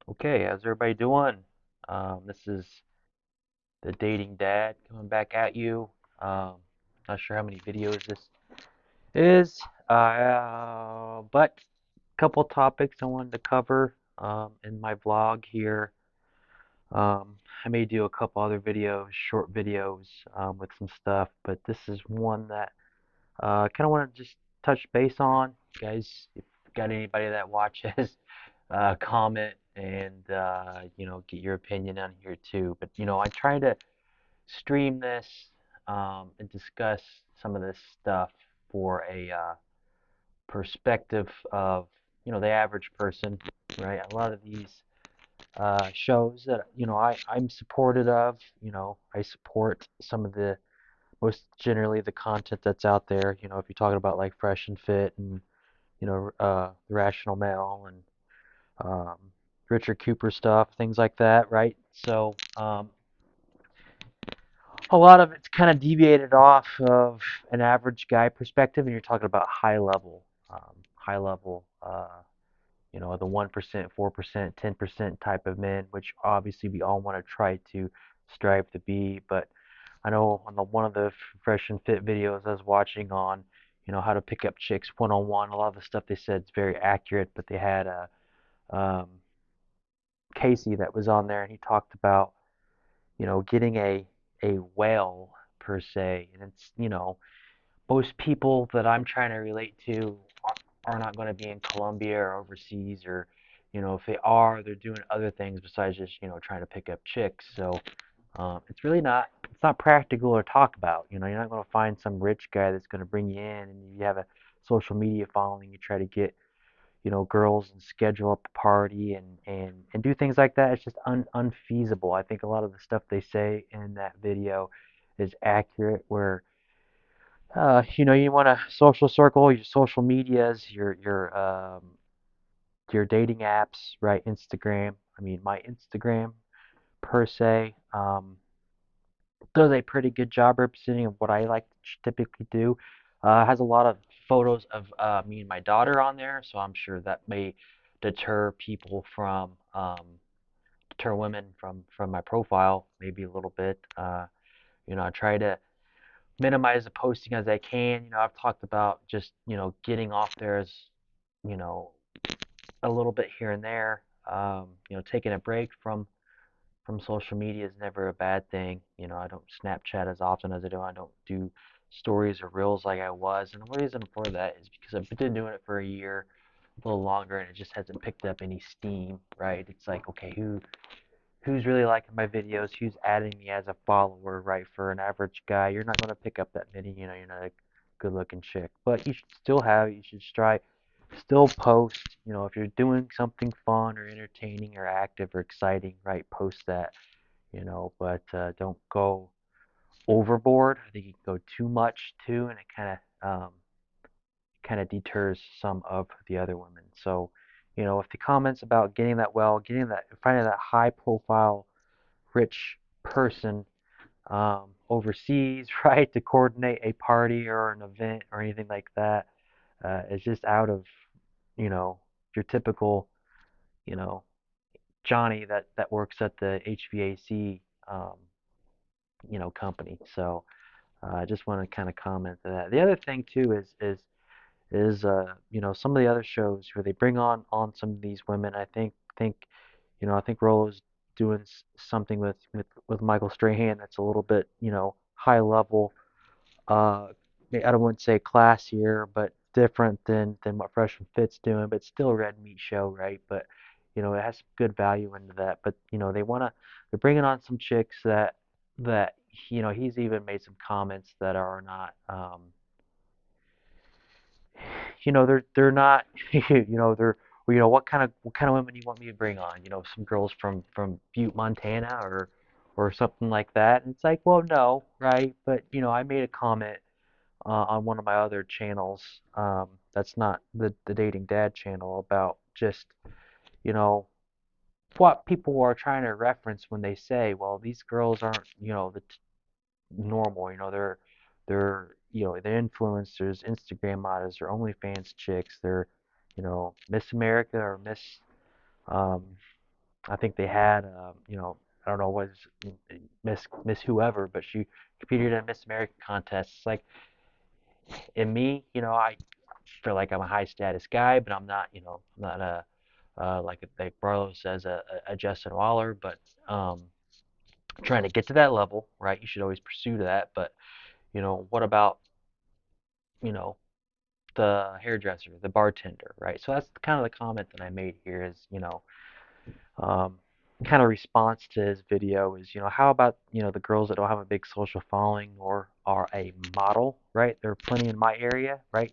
Okay, how's everybody doing? This is the Dating Dad coming back at you. Um, Not sure how many videos this is, but a couple topics I wanted to cover in my vlog here. I may do a couple other videos, short videos with some stuff, but this is one that I kind of want to just touch base on. Guys, if you got anybody that watches, comment and get your opinion on here too. But I try to stream this and discuss some of this stuff for a perspective of the average person, right? A lot of these shows that I'm supportive of. I support some of the most generally the content that's out there. If you're talking about like Fresh and Fit and The Rational Male and um, Richard Cooper stuff, things like that, right? So a lot of it's kind of deviated off of an average guy perspective, and you're talking about high level, the 1%, 4%, 10% type of men, which obviously we all want to try to strive to be. But I know on the one of the Fresh and Fit videos I was watching on, how to pick up chicks one on one, a lot of the stuff they said is very accurate, but they had um, Casey that was on there, and he talked about getting a whale per se, and it's most people that I'm trying to relate to are not going to be in Colombia or overseas, or if they are, they're doing other things besides just trying to pick up chicks. So it's not practical or talk about. You're not going to find some rich guy that's going to bring you in, and you have a social media following. You try to get girls and schedule up a party and do things like that. It's just unfeasible. I think a lot of the stuff they say in that video is accurate. Where you want a social circle, your social medias, your dating apps, right? Instagram. I mean, my Instagram per se does a pretty good job representing of what I like to typically do. Has a lot of photos of me and my daughter on there, so I'm sure that may deter people from deter women from my profile maybe a little bit. I try to minimize the posting as I can. I've talked about just getting off there as you know a little bit here and there. Taking a break from social media is never a bad thing. I don't Snapchat as often as I do. I don't do stories or reels like I was. And the reason for that is because I've been doing it for a year, a little longer, and it just hasn't picked up any steam, right? It's like, okay, who's really liking my videos? Who's adding me as a follower, right? For an average guy, you're not going to pick up that many. You're not a good-looking chick, but you should strive, still post. If you're doing something fun or entertaining or active or exciting, right? Post that but don't go overboard. I think you can go too much too, and it kind of deters some of the other women. So, if the comments about finding that high profile rich person overseas, right, to coordinate a party or an event or anything like that, is just out of, you know, your typical, you know, Johnny that works at the HVAC, company. So, I just want to kind of comment to that. The other thing too is some of the other shows where they bring on some of these women. I think Rollo's doing something with Michael Strahan that's a little bit high level. Uh, I don't want to say classier, but different than what Fresh and Fit's doing, but still a red meat show, right? But it has good value into that. But they're bringing on some chicks that he's even made some comments that are not they're not they're what kind of women do you want me to bring on? Some girls from Butte, Montana or something like that. And it's like, well, no, right? But I made a comment on one of my other channels, that's not the Dating Dad channel, about just you know what people are trying to reference when they say, well, these girls aren't normal. They're influencers, Instagram models, they're OnlyFans chicks, they're Miss America or Miss um, I think they had, I don't know what Miss whoever, but she competed in a Miss America contest. It's like in me, I feel like I'm a high status guy, but I'm not, I'm not a like Barlow says, a Justin Waller, but um, trying to get to that level, right? You should always pursue that. But what about you know the hairdresser, the bartender, right? So that's kind of the comment that I made here is, um, kind of response to his video is, how about, the girls that don't have a big social following or are a model, right? There are plenty in my area, right?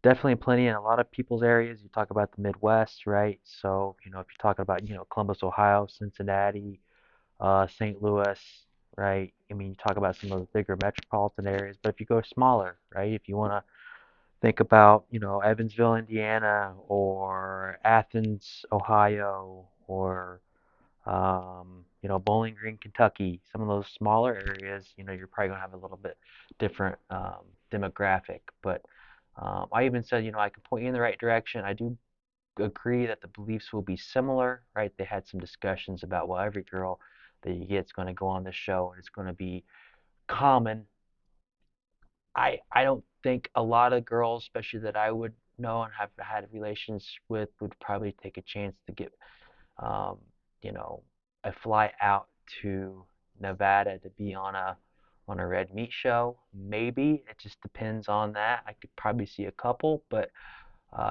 Definitely plenty in a lot of people's areas. You talk about the Midwest, right? So, if you're talking about, Columbus, Ohio, Cincinnati, St. Louis, right? I mean, you talk about some of the bigger metropolitan areas, but if you go smaller, right? If you want to think about, Evansville, Indiana, or Athens, Ohio, or Bowling Green, Kentucky, some of those smaller areas, you're probably gonna have a little bit different demographic. But I even said, I can point you in the right direction. I do agree that the beliefs will be similar, right? They had some discussions about, well, every girl that you get is going to go on the show and it's going to be common. I don't think a lot of girls, especially that I would know and have had relations with, would probably take a chance to get, um, you know, a flight out to Nevada to be on a red meat show. Maybe it just depends on that. I could probably see a couple, but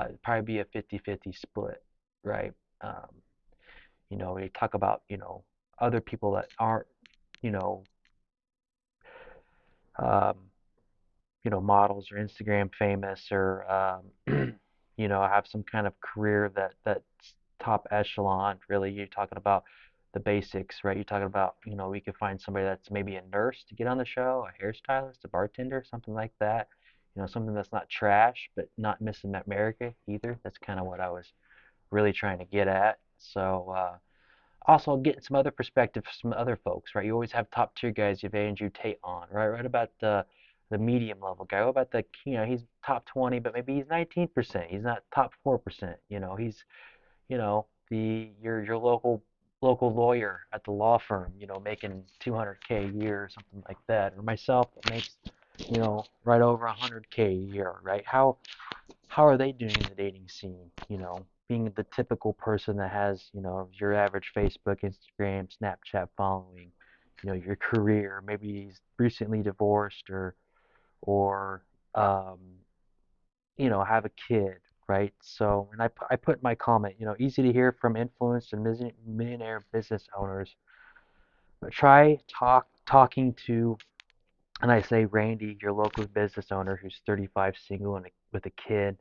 it'd probably be a 50-50 split, right? Um, we talk about, other people that aren't, you know, um, models or Instagram famous or have some kind of career that's top echelon. Really, you're talking about the basics, right? You're talking about, we could find somebody that's maybe a nurse to get on the show, a hairstylist, a bartender, something like that. Something that's not trash, but not missing America either. That's kind of what I was really trying to get at. So, also getting some other perspective from other folks, right? You always have top tier guys. You have Andrew Tate on, right? Right about the medium level guy. What about he's top 20, but maybe he's 19%. He's not top 4%. He's your local lawyer at the law firm, making 200K a year or something like that, or myself that makes right over 100K a year, right? How are they doing in the dating scene? Being the typical person that has, your average Facebook, Instagram, Snapchat following, your career. Maybe he's recently divorced or um, have a kid, right? So, and I put in my comment, easy to hear from influenced and millionaire business owners, but try talking to, and I say Randy, your local business owner who's 35, single, and with a kid,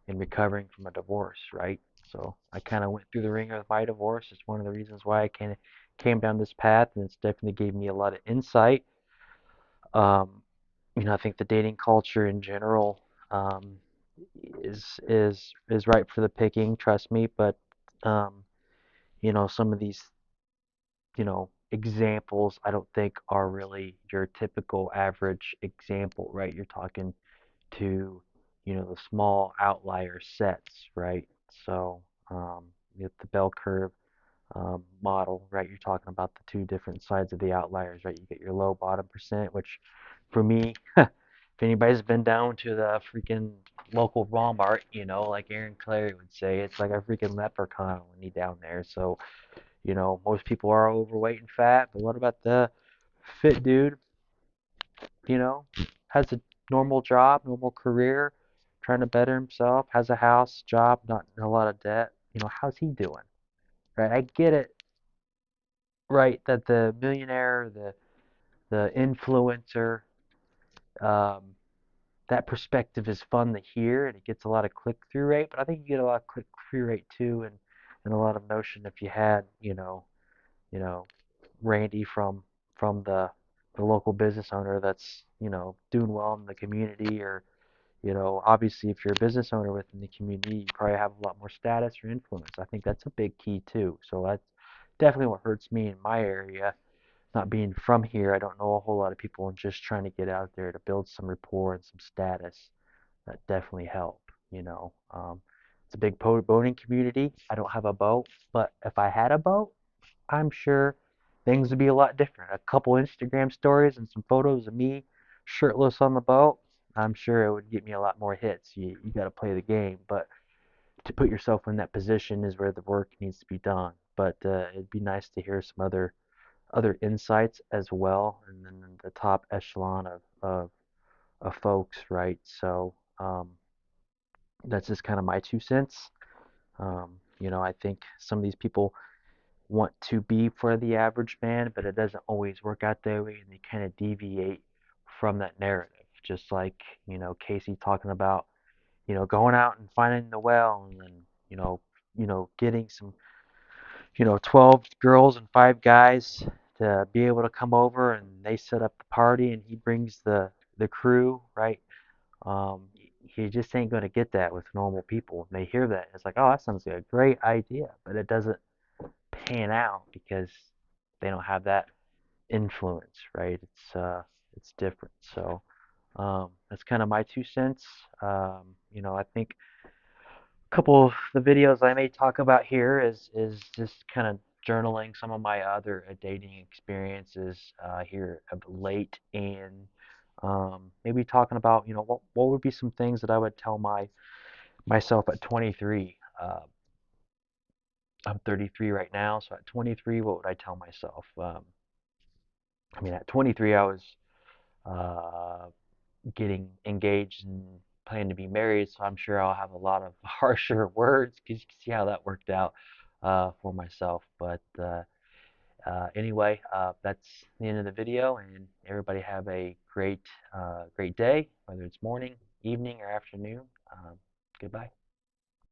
and recovering from a divorce, right? So I kind of went through the ringer with my divorce. It's one of the reasons why I kind of came down this path, and it's definitely gave me a lot of insight. Um, I think the dating culture in general um, is ripe for the picking. Trust me, but um, some of these examples I don't think are really your typical average example, right? You're talking to, the small outlier sets, right? So, with the bell curve model, right? You're talking about the two different sides of the outliers, right? You get your low bottom percent, which for me, if anybody's been down to the freaking local Walmart, like Aaron Clary would say, it's like a freaking leprechaun when you down there. So, most people are overweight and fat, but what about the fit dude, you know, has a normal job, normal career, trying to better himself, has a house, job, not a lot of debt. How's he doing? Right? I get it, right, that the millionaire, the influencer, um, that perspective is fun to hear and it gets a lot of click through rate, but I think you get a lot of click through rate too and a lot of notion if you had, you know, Randy from the local business owner that's, doing well in the community or, obviously if you're a business owner within the community, you probably have a lot more status or influence. I think that's a big key too. So that's definitely what hurts me in my area. Not being from here, I don't know a whole lot of people and just trying to get out there to build some rapport and some status that definitely help, you know. It's a big boating community. I don't have a boat, but if I had a boat, I'm sure things would be a lot different. A couple Instagram stories and some photos of me shirtless on the boat, I'm sure it would get me a lot more hits. You got to play the game, but to put yourself in that position is where the work needs to be done. But it'd be nice to hear some other insights as well, and then the top echelon of folks, right? So that's just kind of my 2 cents. I think some of these people want to be for the average man, but it doesn't always work out that way, and they kind of deviate from that narrative. Just like, Casey talking about, going out and finding the well, and then, getting some, 12 girls and 5 guys to be able to come over, and they set up the party, and he brings the crew, right? Um, you just ain't going to get that with normal people. When they hear that, it's like, oh, that sounds like a great idea, but it doesn't pan out because they don't have that influence, right? It's different. So that's kind of my 2 cents. I think a couple of the videos I may talk about here is just kind of journaling some of my other dating experiences here of late, and maybe talking about what would be some things that I would tell myself at 23. I'm 33 right now, so at 23, what would I tell myself? I mean, at 23, I was uh, getting engaged and planning to be married, so I'm sure I'll have a lot of harsher words because you can see how that worked out for myself. But anyway, that's the end of the video, and everybody have a great day, whether it's morning, evening, or afternoon. Goodbye.